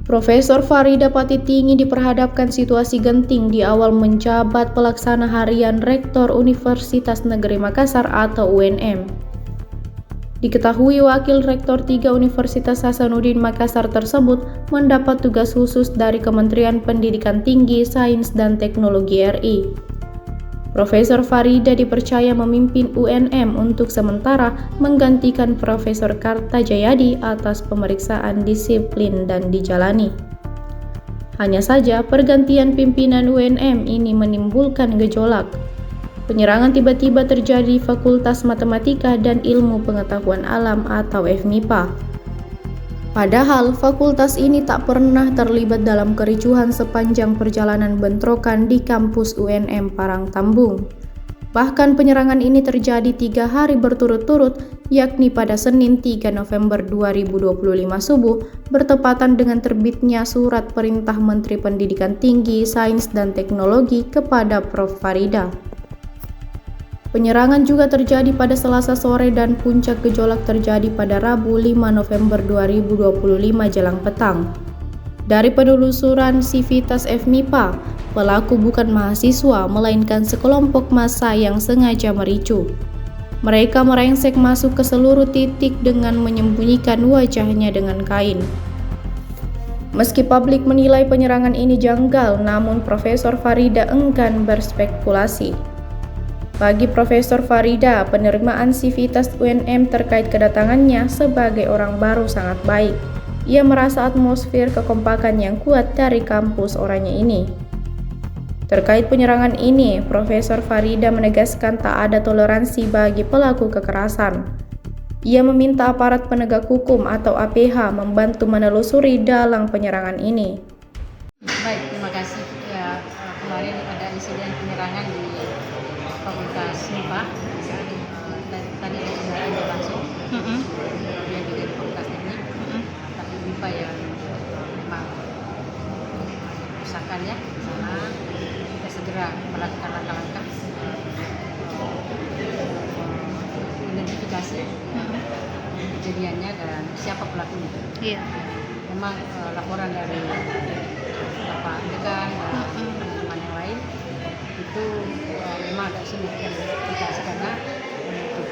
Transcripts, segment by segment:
Profesor Farida Patitinggi diperhadapkan situasi genting di awal menjabat pelaksana harian Rektor Universitas Negeri Makassar atau UNM. Diketahui Wakil Rektor 3 Universitas Hasanuddin Makassar tersebut mendapat tugas khusus dari Kementerian Pendidikan Tinggi, Sains dan Teknologi RI. Profesor Farida dipercaya memimpin UNM untuk sementara menggantikan Profesor Kartajayadi atas pemeriksaan disiplin dan dijalani. Hanya saja pergantian pimpinan UNM ini menimbulkan gejolak. Penyerangan tiba-tiba terjadi di Fakultas Matematika dan Ilmu Pengetahuan Alam atau FMIPA. Padahal fakultas ini tak pernah terlibat dalam kericuhan sepanjang perjalanan bentrokan di kampus UNM Parangtambung. Bahkan penyerangan ini terjadi 3 hari berturut-turut, yakni pada Senin 3 November 2025 subuh, bertepatan dengan terbitnya surat perintah Menteri Pendidikan Tinggi, Sains dan Teknologi kepada Prof. Farida. Penyerangan juga terjadi pada Selasa sore dan puncak gejolak terjadi pada Rabu 5 November 2025 jelang petang. Dari penelusuran Sivitas FMIPA, pelaku bukan mahasiswa melainkan sekelompok massa yang sengaja mericu. Mereka merengsek masuk ke seluruh titik dengan menyembunyikan wajahnya dengan kain. Meski publik menilai penyerangan ini janggal, namun Profesor Farida enggan berspekulasi. Bagi Profesor Farida, penerimaan Sivitas UNM terkait kedatangannya sebagai orang baru sangat baik. Ia merasa atmosfer kekompakan yang kuat dari kampus oranye ini. Terkait penyerangan ini, Profesor Farida menegaskan tak ada toleransi bagi pelaku kekerasan. Ia meminta aparat penegak hukum atau APH membantu menelusuri dalang penyerangan ini. Baik, terima kasih. Ya, kemarin ada insiden penyerangan di Fakultas MIPA. Tadi ada langsung. Kemudian juga di Fakultas Teknik. Tapi MIPA yang memang kerusakannya sana, kita segera melakukan langkah-langkah identifikasi kejadiannya dan siapa pelakunya. Iya. Memang laporan dari Bapak Dekan dan teman-teman yang lain itu memang agak sulit identifikasi karena menutup.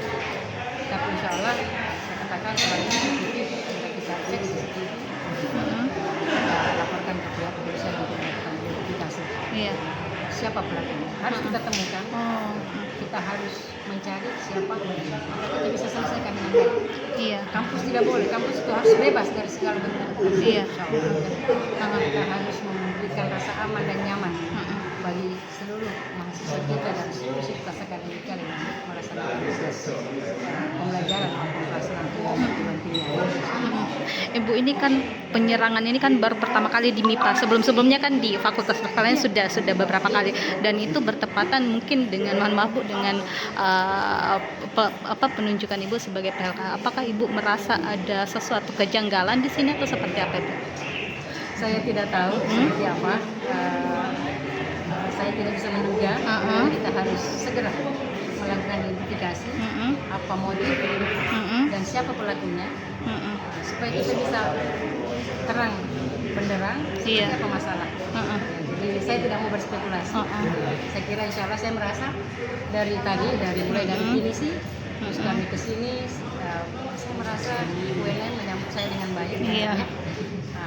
Tapi insya Allah saya katakan kalau ini CCTV sudah kita cek CCTV, kita laporkan ke pihak kepolisian untuk melakukan identifikasi. Iya. Siapa pelakunya harus kita temukan. Kita harus mencari siapa pelakunya. Kita bisa selesaikan dengan baik. Iya. Kampus tidak boleh. Kampus itu harus bebas dari segala bentuk. Iya. Kita harus memberikan rasa aman dan nyaman bagi seluruh mahasiswa kita dan seluruh sivitas akademika yang melaksanakan proses pembelajaran maupun pelaksanaan pendidikan. Ibu, ini kan penyerangan ini kan baru pertama kali di MIPA. Sebelum-sebelumnya kan di fakultas lain sudah beberapa kali, dan itu bertepatan mungkin dengan, mohon maaf Bu, dengan penunjukan Ibu sebagai PLK. Apakah Ibu merasa ada sesuatu kejanggalan di sini atau seperti apa Ibu? Saya tidak tahu seperti apa. Saya tidak bisa menduga. Kita harus segera melakukan identifikasi apa motif dan siapa pelakunya, supaya kita bisa terang benderang apa masalah. Jadi saya tidak mau berspekulasi. Saya kira insya Allah, saya merasa dari mulai dari finisi terus kami ke sini, saya merasa UNM menyambut saya dengan baik.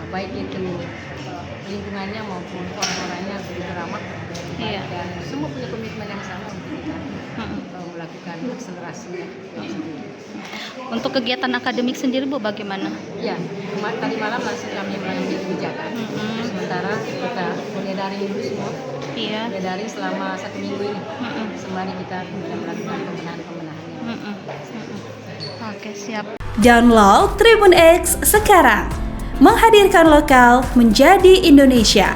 Baik itu lingkungannya maupun orang-orangnya begitu ramah, dan semua punya komitmen yang sama untuk kita melakukan akselerasi. Untuk kegiatan akademik sendiri Bu bagaimana? Ya, tadi malam langsung kami mengambil kebijakan. Sementara kita kuliah daring dulu semua. Kuliah daring selama 1 minggu ini. Sembari kita melakukan pembenahan-pembenahan. Oke, siap. Download Tribun X sekarang. Menghadirkan lokal menjadi Indonesia.